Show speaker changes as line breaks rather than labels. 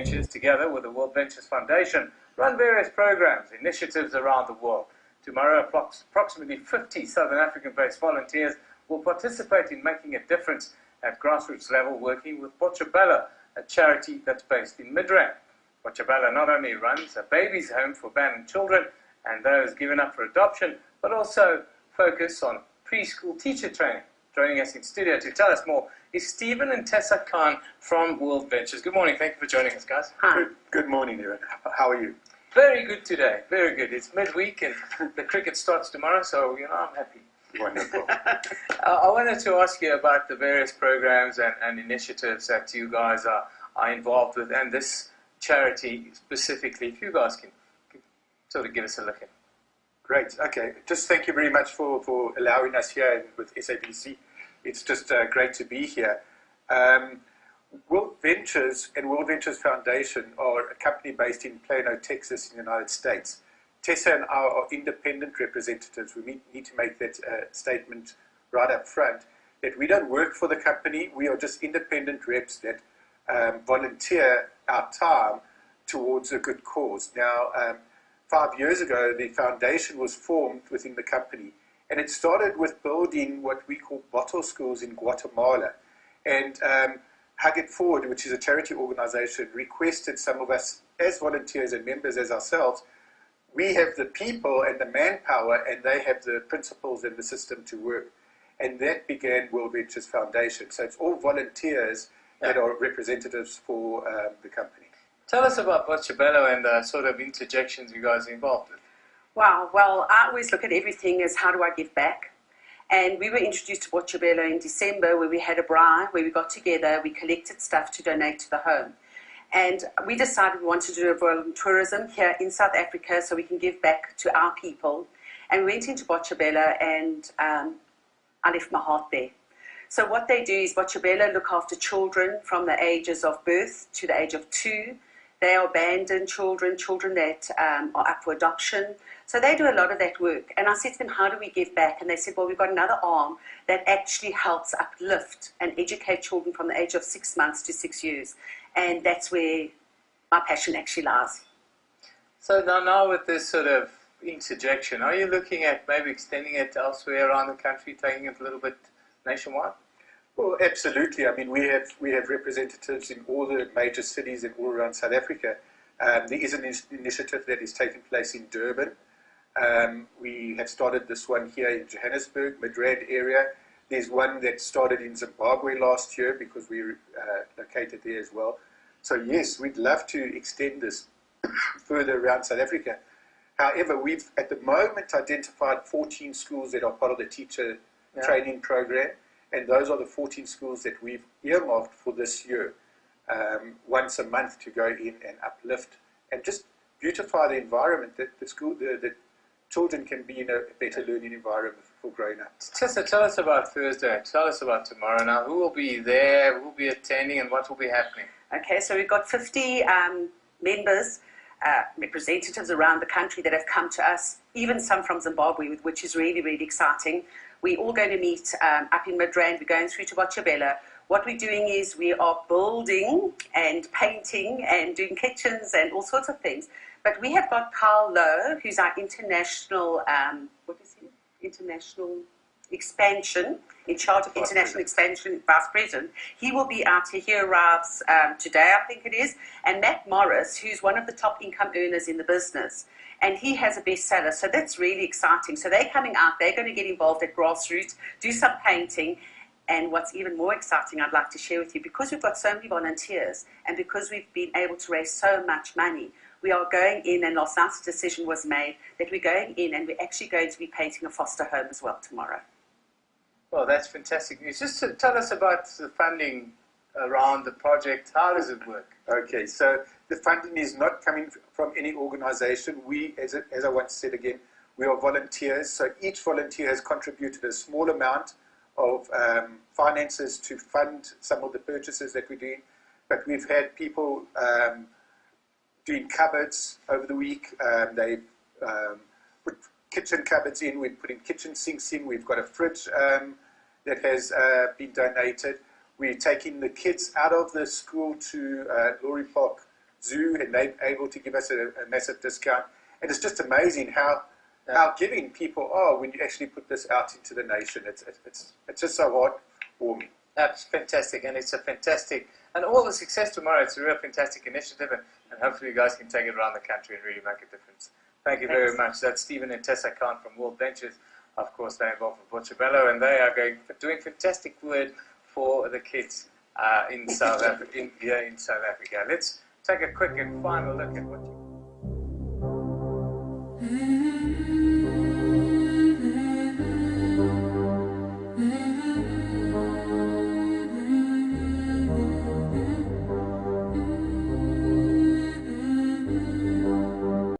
WorldVentures, together with the WorldVentures Foundation, run various programs, initiatives around the world. Tomorrow, approximately 50 Southern African-based volunteers will participate in making a difference at grassroots level, working with Botshabelo, a charity that's based in Midrand. Botshabelo not only runs a baby's home for abandoned children and those given up for adoption, but also focus on preschool teacher training. Joining us in studio to tell us more is Stephen and Tessa Khan from WorldVentures. Good morning. Thank you for joining us, guys.
Hi. Good morning, Ewan. How are you?
Very good today. Very good. It's midweek and the cricket starts tomorrow, so I'm happy.
Wonderful.
I wanted to ask you about the various programs and initiatives that you guys are involved with, and this charity specifically. If you guys can sort of give us a look at.
Great. Okay. Just thank you very much for allowing us here with SABC. It's just great to be here. WorldVentures and WorldVentures Foundation are a company based in Plano, Texas, in the United States. Tessa and I are independent representatives. We need to make that statement right up front, that we don't work for the company. We are just independent reps that volunteer our time towards a good cause. Now, 5 years ago, the foundation was formed within the company, and it started with building what we call bottle schools in Guatemala. And Hug It Forward, which is a charity organization, requested some of us as volunteers and members as ourselves. We have the people and the manpower, and they have the principles and the system to work. And that began WorldVentures Foundation. So it's all volunteers that are representatives for the company.
Tell us about Botshabelo and the sort of interjections you guys are involved with.
Wow, well, I always look at everything as how do I give back? And we were introduced to Botshabelo in December, where we had a braai, where we got together, we collected stuff to donate to the home. And we decided we wanted to do a volunteerism here in South Africa so we can give back to our people. And we went into Botshabelo, and I left my heart there. So what they do is Botshabelo look after children from the ages of birth to the age of 2. They are abandoned children, children that are up for adoption. So they do a lot of that work. And I said to them, how do we give back? And they said, well, we've got another arm that actually helps uplift and educate children from the age of 6 months to 6 years. And that's where my passion actually lies.
So now with this sort of interjection, are you looking at maybe extending it elsewhere around the country, taking it a little bit nationwide?
Well, absolutely. I mean, we have representatives in all the major cities and all around South Africa. There is an initiative that is taking place in Durban. We have started this one here in Johannesburg, Midrand area. There's one that started in Zimbabwe last year because we located there as well. So yes, we'd love to extend this further around South Africa. However, we've at the moment identified 14 schools that are part of the teacher training program. And those are the 14 schools that we've earmarked for this year, once a month to go in and uplift and just beautify the environment that the children can be in a better learning environment for growing up.
Tessa, tell us about Thursday. Tell us about tomorrow. Now, who will be there? Who will be attending, and what will be happening?
Okay, so we've got 50 members, representatives around the country that have come to us, even some from Zimbabwe, which is really, really exciting. We're all going to meet up in Midrand. We're going through to Botshabelo. What we're doing is we are building and painting and doing kitchens and all sorts of things. But we have got Carl Lowe, who's our international, international expansion, in charge of international expansion, Vice President. He will be out here. He arrives today, I think it is. And Matt Morris, who's one of the top income earners in the business. And he has a bestseller, so that's really exciting. So they're coming out, they're going to get involved at grassroots, do some painting. And what's even more exciting, I'd like to share with you, because we've got so many volunteers and because we've been able to raise so much money, we are going in, and last night's decision was made that we're going in and we're actually going to be painting a foster home as well tomorrow.
Well, that's fantastic news. Just to tell us about the funding around the project. How does it work?
Okay, so the funding is not coming from any organization. We, as I once said again, we are volunteers. So each volunteer has contributed a small amount of finances to fund some of the purchases that we're doing. But we've had people doing cupboards over the week. They've put kitchen cupboards in. We're putting kitchen sinks in. We've got a fridge that has been donated. We're taking the kids out of the school to Laurie Park zoo, and they're able to give us a massive discount. And it's just amazing how giving people are when you actually put this out into the nation. It's just so heartwarming.
That's fantastic, and it's a fantastic, and all the success tomorrow. It's a real fantastic initiative, and hopefully you guys can take it around the country and really make a difference. Thank you very much. That's Stephen and Tessa Khan from WorldVentures. Of course, they're involved with Botshabelo, and they are doing fantastic work for the kids in South Africa. Let's take a quick and final look at what you